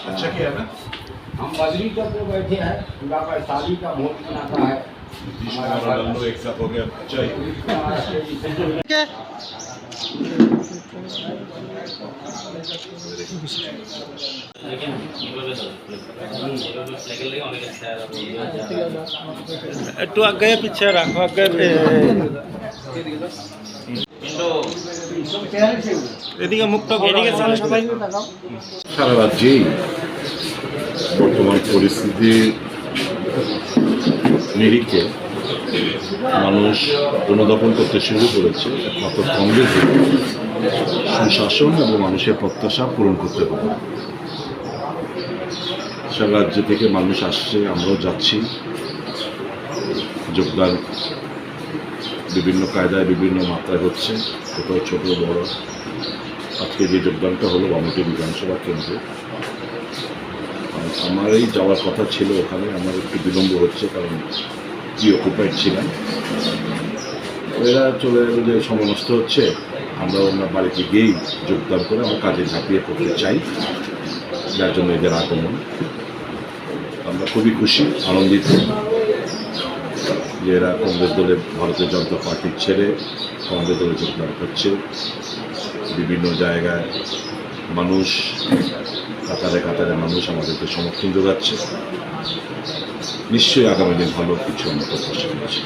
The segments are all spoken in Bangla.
अच्छा किया ना। हम बदली करके बैठे हैं, पूरा वैशाली का वोट बनाता है। एक साथ हो गया। अच्छा একটু আগে পিছিয়ে রাখো, আগে এদিকে মুখটা এদিকে সবাই সারা রাজ্যেই বর্তমান পরিস্থিতি নিরিখে মানুষ পুনর্দপন করতে শুরু করেছে একমাত্র কংগ্রেস সুশাসন এবং মানুষের প্রত্যাশা পূরণ করতে পারে। সারা রাজ্য থেকে মানুষ আসছে, আমরাও যাচ্ছি। যোগদান বিভিন্ন কায়দায় বিভিন্ন মাত্রায় হচ্ছে, কোথাও ছোট বড়। আজকে যে যোগদানটা হলো বামুটি বিধানসভা কেন্দ্রে, আমার এই যাওয়ার কথা ছিল ওখানে, আমার একটু বিলম্ব হচ্ছে কারণ কি অকুপাইড ছিলাম। এরা চলে এলো যে সময় নষ্ট হচ্ছে, আমরা ওনার বাড়িতে গিয়েই যোগদান করে আমরা কাজে ঝাঁপিয়ে পড়তে চাই, যার জন্য এদের আগমন। আমরা খুবই খুশি, আনন্দিত যে এরা কংগ্রেস দলে ভারতীয় জনতা পার্টি ছেড়ে কংগ্রেস দলে যোগদান করছে। বিভিন্ন জায়গায় মানুষ কাতারে কাতারে মানুষ আমাদেরকে সমর্থন যোগাচ্ছে। নিশ্চয়ই আগামী দিন ভালো কিছু আমরা প্রত্যাশা করছি।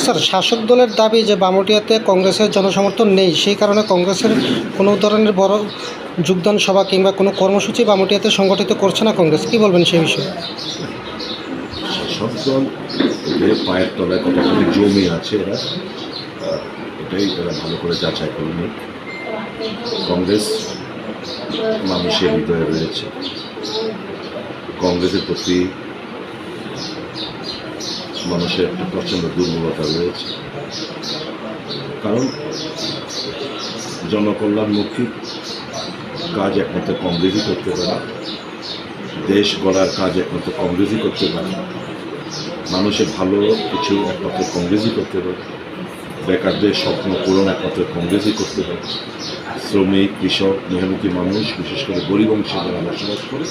স্যার, শাসক দলের দাবি যে বামুটিয়াতে কংগ্রেসের জনসমর্থন নেই, সেই কারণে কংগ্রেসের কোনো ধরনের বড় যোগদান সভা কিংবা কোনো কর্মসূচি বামুটিয়াতে সংগঠিত করছে না কংগ্রেস। কী বলবেন সেই বিষয়ে? শাসক দল এদের পায়ের তলায় কতখানি জমি আছে এরা এটাই এরা ভালো করে যাচাই করে নিক। কংগ্রেস মানুষের হৃদয়ে রয়েছে, কংগ্রেসের প্রতি মানুষের একটা প্রচণ্ড দুর্বলতা রয়েছে, কারণ জনকল্যাণমুখী কাজ একমাত্র কংগ্রেসই করতে পারে, দেশ গড়ার কাজ একমাত্র কংগ্রেসই করতে পারে, মানুষের ভালো কিছু একমাত্র কংগ্রেসই করতে পারে, বেকারদের স্বপ্ন পূরণ একমাত্র কংগ্রেসই করতে পারে। শ্রমিক, কৃষক, মেহনতি মানুষ, বিশেষ করে গরিব অংশে যারা বসবাস করে,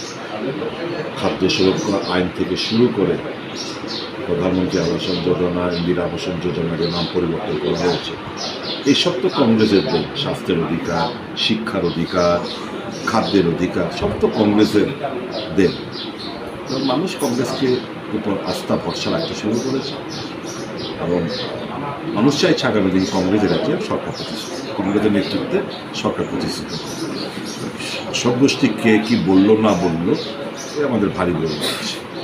খাদ্য সুরক্ষা আইন থেকে শুরু করে প্রধানমন্ত্রী আবাসন যোজনা, ইন্দিরা আবাসন যোজনার নাম পরিবর্তন করা হয়েছে, এইসব তো কংগ্রেসের দেন। স্বাস্থ্যের অধিকার, শিক্ষার অধিকার, খাদ্যের অধিকার সব তো কংগ্রেসের দেন। মানুষ কংগ্রেসকে উপর আস্থা ভরসা রাখতে শুরু করেছে এবং মানুষ চাইছে আগামী দিন কংগ্রেসের রাজ্যে সরকার প্রতিষ্ঠিত, কংগ্রেসের নেতৃত্বে সরকার প্রতিষ্ঠিত। সব গোষ্ঠী কে কী বললো না বললো এ আমাদের ভারী বলে যাচ্ছে।